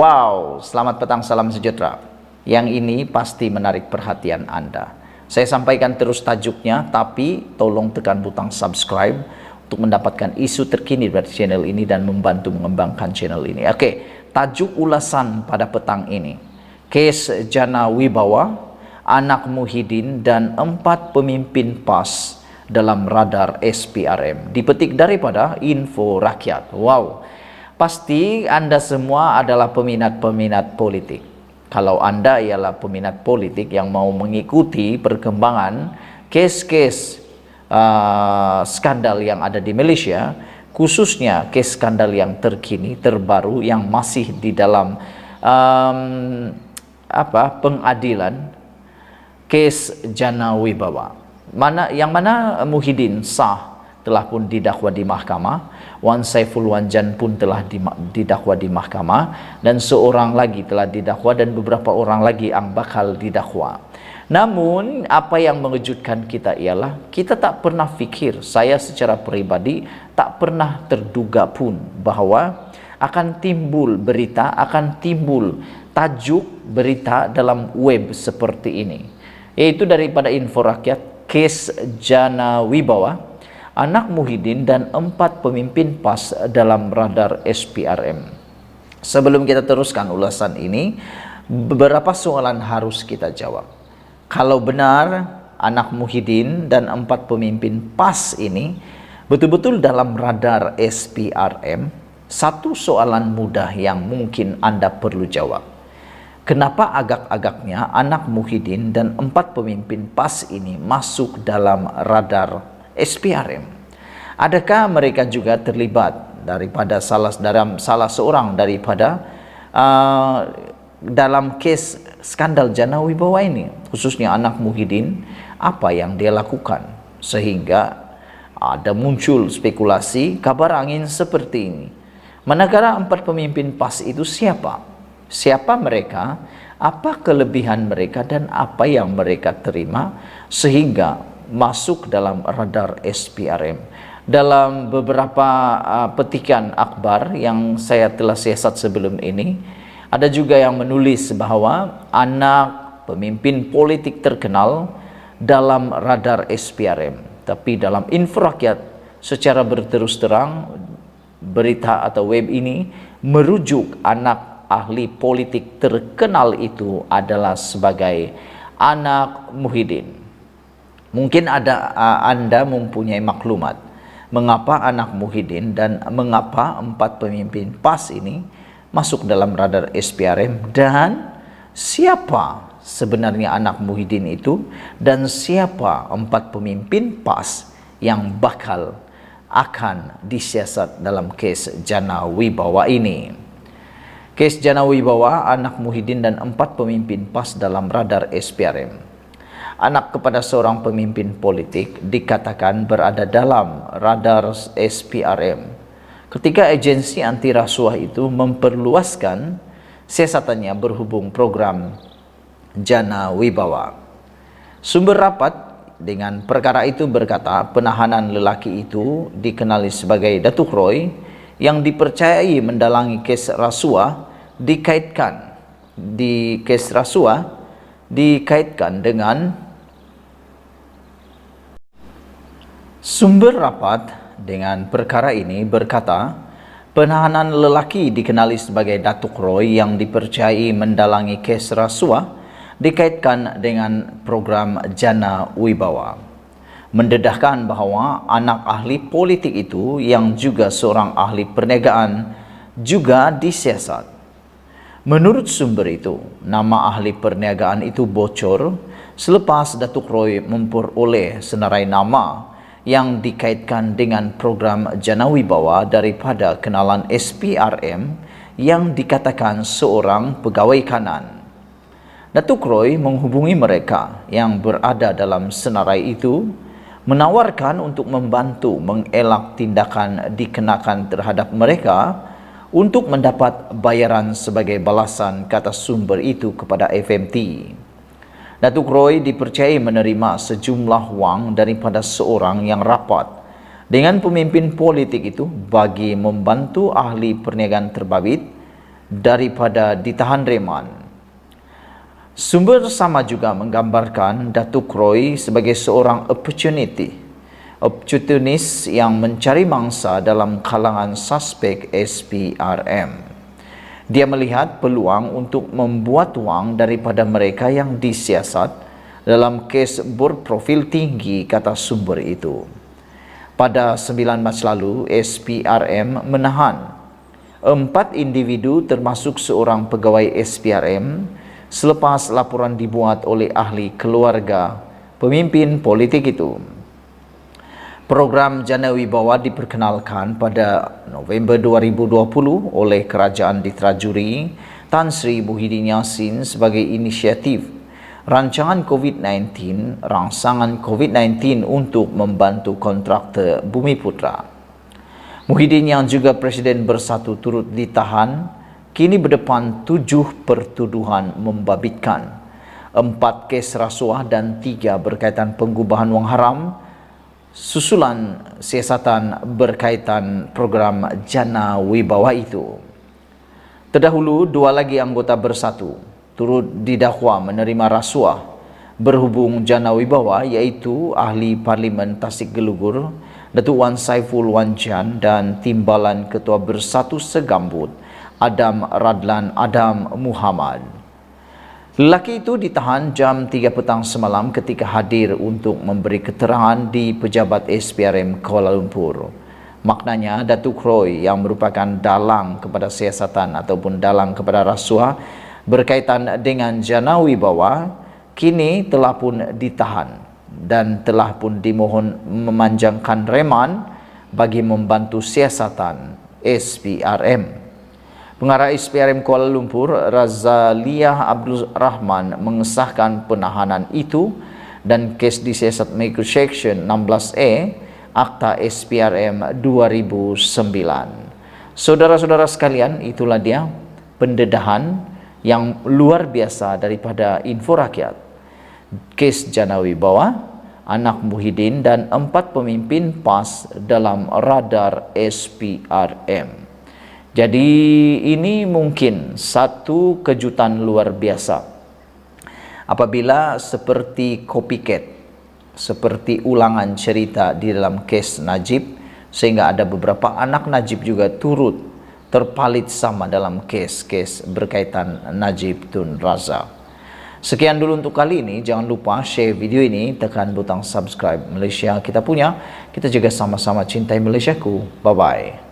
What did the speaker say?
Wow, selamat petang, salam sejahtera. Yang ini pasti menarik perhatian Anda. Saya sampaikan terus tajuknya, tapi tolong tekan butang subscribe untuk mendapatkan isu terkini dari channel ini dan membantu mengembangkan channel ini. Oke, tajuk ulasan pada petang ini. Kes Jana Wibawa, anak Muhyiddin dan 4 pemimpin PAS dalam radar SPRM. Dipetik daripada Info Rakyat. Wow. Pasti Anda semua adalah peminat-peminat politik. Kalau Anda ialah peminat politik yang mau mengikuti perkembangan kes-kes skandal yang ada di Malaysia, khususnya kes skandal yang terkini, terbaru, yang masih di dalam pengadilan, kes Jana Wibawa, yang mana Muhyiddin sah telah pun didakwa di mahkamah, Wan Saiful Wanjan pun telah didakwa di mahkamah, dan seorang lagi telah didakwa, dan beberapa orang lagi yang bakal didakwa. Namun apa yang mengejutkan kita ialah kita tak pernah fikir, saya secara peribadi tak pernah terduga pun bahwa akan timbul berita, akan timbul tajuk berita dalam web seperti ini, yaitu daripada Info Rakyat, kes Jana Wibawa, anak Muhyiddin dan 4 pemimpin PAS dalam radar SPRM. Sebelum kita teruskan ulasan ini, beberapa soalan harus kita jawab. Kalau benar anak Muhyiddin dan 4 pemimpin PAS ini betul-betul dalam radar SPRM, satu soalan mudah yang mungkin Anda perlu jawab. Kenapa agak-agaknya anak Muhyiddin dan 4 pemimpin PAS ini masuk dalam radar SPRM? Adakah mereka juga terlibat daripada salah seorang daripada dalam kes skandal Jana Wibawa ini, khususnya anak Muhyiddin? Apa yang dia lakukan sehingga ada muncul spekulasi kabar angin seperti ini? Manakala 4 pemimpin PAS itu siapa? Siapa mereka? Apa kelebihan mereka dan apa yang mereka terima sehingga masuk dalam radar SPRM? Dalam beberapa petikan akhbar yang saya telah siasat sebelum ini, ada juga yang menulis bahwa anak pemimpin politik terkenal dalam radar SPRM. Tapi dalam Info Rakyat secara berterus terang, berita atau web ini merujuk anak ahli politik terkenal itu adalah sebagai anak Muhyiddin. Mungkin Anda mempunyai maklumat mengapa anak Muhyiddin dan mengapa 4 pemimpin PAS ini masuk dalam radar SPRM, dan siapa sebenarnya anak Muhyiddin itu, dan siapa 4 pemimpin PAS yang bakal akan disiasat dalam kes Jana Wibawa ini. Kes Jana Wibawa, anak Muhyiddin dan 4 pemimpin PAS dalam radar SPRM. Anak kepada seorang pemimpin politik dikatakan berada dalam radar SPRM ketika agensi anti rasuah itu memperluaskan siasatannya berhubung program Jana Wibawa. Sumber rapat dengan perkara itu berkata penahanan lelaki itu dikenali sebagai Datuk Roy yang dipercayai mendalangi kes rasuah dikaitkan dengan sumber rapat dengan perkara ini berkata penahanan lelaki dikenali sebagai Datuk Roy yang dipercayai mendalangi kes rasuah dikaitkan dengan program Jana Wibawa, mendedahkan bahawa anak ahli politik itu yang juga seorang ahli perniagaan juga disiasat. Menurut sumber itu, nama ahli perniagaan itu bocor selepas Datuk Roy memperoleh senarai nama yang dikaitkan dengan program Jana Wibawa daripada kenalan SPRM yang dikatakan seorang pegawai kanan. Datuk Roy menghubungi mereka yang berada dalam senarai itu, menawarkan untuk membantu mengelak tindakan dikenakan terhadap mereka untuk mendapat bayaran sebagai balasan, kata sumber itu kepada FMT. Datuk Roy dipercayai menerima sejumlah wang daripada seorang yang rapat dengan pemimpin politik itu bagi membantu ahli perniagaan terbabit daripada ditahan reman. Sumber sama juga menggambarkan Datuk Roy sebagai seorang opportunis yang mencari mangsa dalam kalangan suspek SPRM. Dia melihat peluang untuk membuat wang daripada mereka yang disiasat dalam kes berprofil tinggi, kata sumber itu. Pada 9 Mac lalu, SPRM menahan 4 individu termasuk seorang pegawai SPRM selepas laporan dibuat oleh ahli keluarga pemimpin politik itu. Program Jana Wibawa diperkenalkan pada November 2020 oleh Kerajaan Diterajuri Tan Sri Muhyiddin Yassin sebagai inisiatif rancangan rangsangan COVID-19 untuk membantu kontraktor Bumiputra. Muhyiddin yang juga Presiden Bersatu turut ditahan, kini berdepan 7 pertuduhan membabitkan, 4 kes rasuah dan 3 berkaitan pengubahan wang haram, susulan siasatan berkaitan program Jana Wibawa itu. Terdahulu, 2 lagi anggota Bersatu turut didakwa menerima rasuah berhubung Jana Wibawa, iaitu Ahli Parlimen Tasik Gelugur, Datuk Wan Saiful Wanjan dan Timbalan Ketua Bersatu Segambut, Adam Radlan Adam Muhammad. Lelaki itu ditahan jam 3 petang semalam ketika hadir untuk memberi keterangan di pejabat SPRM Kuala Lumpur. Maknanya, Datuk Roy yang merupakan dalang kepada siasatan ataupun dalang kepada rasuah berkaitan dengan Jana Wibawa kini telah pun ditahan dan telah pun dimohon memanjangkan reman bagi membantu siasatan SPRM. Pengarah SPRM Kuala Lumpur, Razaliah Abdul Rahman, mengesahkan penahanan itu dan kes disiasat mengikut Seksyen 16A Akta SPRM 2009. Saudara-saudara sekalian, itulah dia pendedahan yang luar biasa daripada Info Rakyat. Kes Jana Wibawa, anak Muhyiddin dan 4 pemimpin PAS dalam radar SPRM. Jadi ini mungkin satu kejutan luar biasa apabila seperti copycat, seperti ulangan cerita di dalam kes Najib, sehingga ada beberapa anak Najib juga turut terpalit sama dalam kes-kes berkaitan Najib Tun Razak. Sekian dulu untuk kali ini. Jangan lupa share video ini, tekan butang subscribe. Malaysia kita punya, kita juga sama-sama cintai Malaysiaku. Bye-bye.